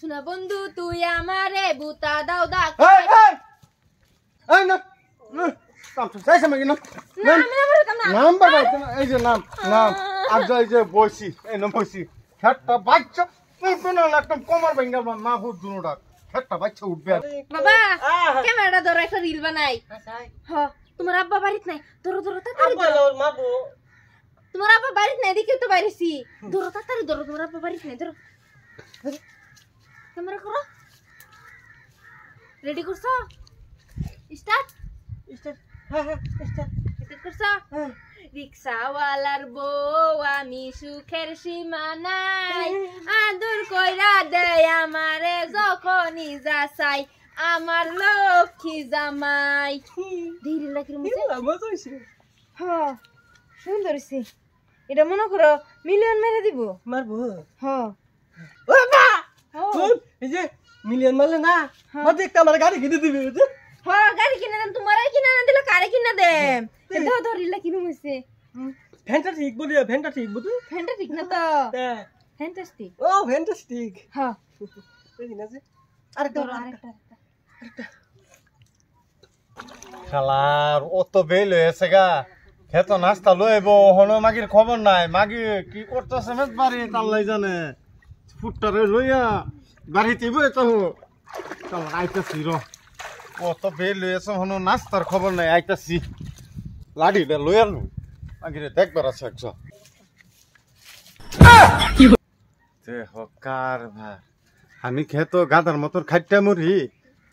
শুনা বন্ধু তুই আমারে বুতা দাও দা এই এই এই না কাম তো যাইছ মাগি না না আমি না বলতাম না নাম্বার বাইতে না এই যে নাম আর যাই যে বইছি এই নাম বইছি খেটটা বাচ্চা কোন একদম কমার ভাঙা মা হুদ দুনোটা খেটটা বাচ্চা উঠবে বাবা ক্যামেরাটা ধরো একটা রিল বানাই হ তোমার আব্বা বাড়িতে নাই ধরো ধরো তাড়াতাড়ি ধরো তোমার আব্বা বাড়িতে নাই দেখে তো বাইরেছি ধরো তাড়াতাড়ি ধরো তোমার আব্বা বাড়িতে নাই ধরো ক্যামেরা করো রেডি করছো স্টার্ট স্টার্ট করছো রিক্সাওয়ালার বউ আমি সুখের সীমা নাই আদর কইরা দেয় আমারে যখনই যা চাই আমার লক্ষ্মী জামাই ধীরে লাগি মজা হ্যাঁ সুন্দর হইছে এটা মনে করো মিলিয়ন মেরে দিব মারবো হ্যাঁ বাবা শুন এই যে মিলিয়ন মারলে না মতে একটা আমার গাড়ি কিনে দিবি বুঝছিস হ্যাঁ গাড়ি কিনে দেন তোমারে কিনে না দিলে কারে কিনে দেন এটা ধরিলা কিনু হইছে ফ্যান্টাস্টিক বলিয়া ফ্যান্টাস্টিক বুঝু ফ্যানটা ঠিক না তো ফ্যান্টাস্টিক ও ফ্যান্টাস্টিক হ্যাঁ দেখি না যে আরেকটা আরেকটা শালার অত বেল হয়েছে গা খেতো নাস্তা লইব হনো মাগির খবর নাই মাগি কি করতেছে মেদ বাড়ি তাল্লাই জানে ফুটটারে লইয়া বাড়িতে বই তো চল আইতাছি র অত বেল হয়েছে হনো নাস্তার খবর নাই আইতাছি লাড়িটা লইয়া লু মাগিরে দেখবার আছে একজন হকার ভাই আমি খেতো গাদার মতন খাইটা মরি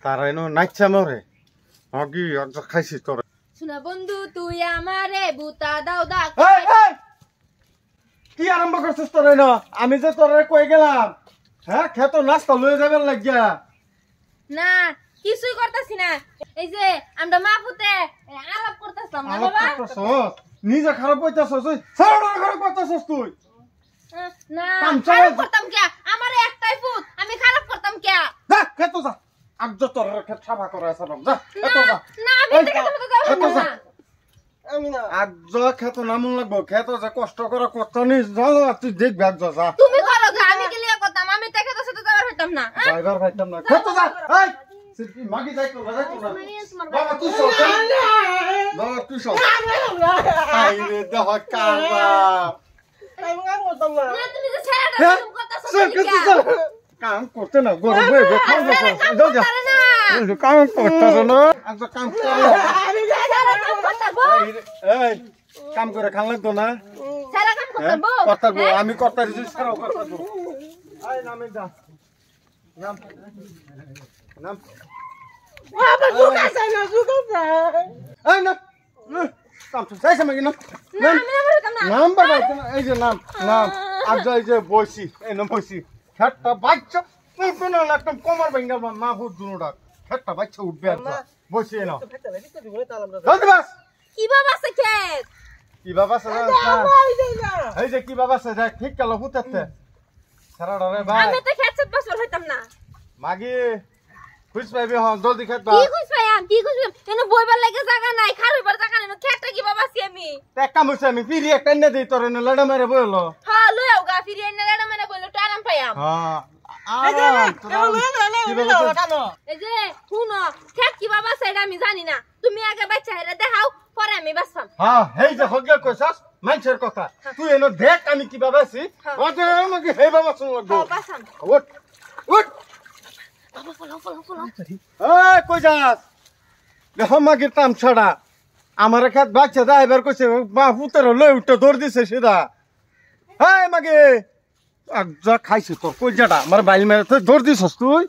তারা এনো নাইচা মরে আগি একজন খাইছি তোর শুনা বন্ধু তুই আমারে বুতা দাও দা এই এই কি আরম্ভ করছিস তোর না আমি যে তোরে কই গেলাম হ্যাঁ খেতো নাস্তা লয়ে যাবেন লাগিয়া না কিছুই করতেছি না এই যে আমরা মা পুতে আলাপ করতেছলাম না আলাপ বাবা করতেছস নিজে খারাপ হইতাছস তুই সারা খারাপ করতেছস তুই না কাম খারাপ চালাই- করতাম কে আমার একটাই পুত আমি খারাপ করতাম কে যা খেতো যা আজ তোর খেত সাফা করে আছে যা খেতো যা না আমি এই দেখে যা, তো যাবো খেতো যা। না আমি না আজ খেতো নামুন লাগবো খেতো যে কষ্ট করে করতে নিস যা তুই দেখবি আজ যা তুমি করো গা আমি গেলিয়া করতাম আমি দেখে তো সাথে যাবার হইতাম না ড্রাইভার ভাইতাম না খেতো যা এই সিটি মাগি যাইতো না বাবা তুই চল বাবা তুই চল আই রে দেহ কাবা আমি কাম করতাম না না তুমি যে ছেড়ে হ্যাঁ দাও করতেছ চল কিছু চল কাম করতে না গরম হয়ে গে খাও না যাও যা কাম করতে না আজ কাম করে এই কাম করে খান লাগতো না সারা কাম হ্যাঁ করতাম করতাবো আমি করতারি ছাড়াও করতাবো আয় নামে যা নাম নাম বাবা জুকাছে না জুকাছে এই না কাম তো যাইছ মাগি না না আমি না বলতাম না নাম্বার বাইতে না এই যে নাম আর যাই যে বইছি এই নাম বইছি খেটটা বাচ্চা কোন একদম কমার ভাঙা মা হুদ দুনোটা খেটটা বাচ্চা উঠবে আর বইছি না ফেটা বেরি তো দিবো তাহলে আমরা জলদি বাস কি বাবা আছে খেত কি বাবা সারা আমার দেই না এই যে কি বাবা সারা ঠিক কালো হুতেতে সারা রে ভাই আমি তো খেত সব বছর হইতাম না মাগি খুশ পাইবি হ্যাঁ জলদি খেত বা কি খুশ পাইয়াম কি খুশ কেন বইবার লাগে জায়গা নাই খারুবার জায়গা নাই খেতটা কি বাবা আছি আমি এক কাম হইছে আমি ফিরি একটা এনে দেই তোর এনে লড়া মেরে বইলো হ্যাঁ লইও গা ফিরে এনে রেডা মানে বললো তো আরাম পাইয়াম হ্যাঁ এই যে কেন এই যে শুনো খেত কি বাবা সেটা আমি জানি না তুমি আগে বাচ্চা হেরা দেখাও পরে আমি বাসপাম হ্যাঁ হেই যে হগে কইছাস মাইছের কথা তুই এনে দেখ আমি কি বাবা আছি ওতে আমাকে হে বাবা শুন লাগবো হ্যাঁ বাসাম উঠ উঠ বাবা ফলো ফলো ফলো এই কই যাস দেখো মাগির টাম ছাড়া আমার খেত বাচ্চা দা এবার কইছে বা পুতের লই উঠে দৌড় দিছে সিধা এই মাগি আজ খাইছি তোর কই যাটা আমার বাইল মেরে দৌড় দিছস তুই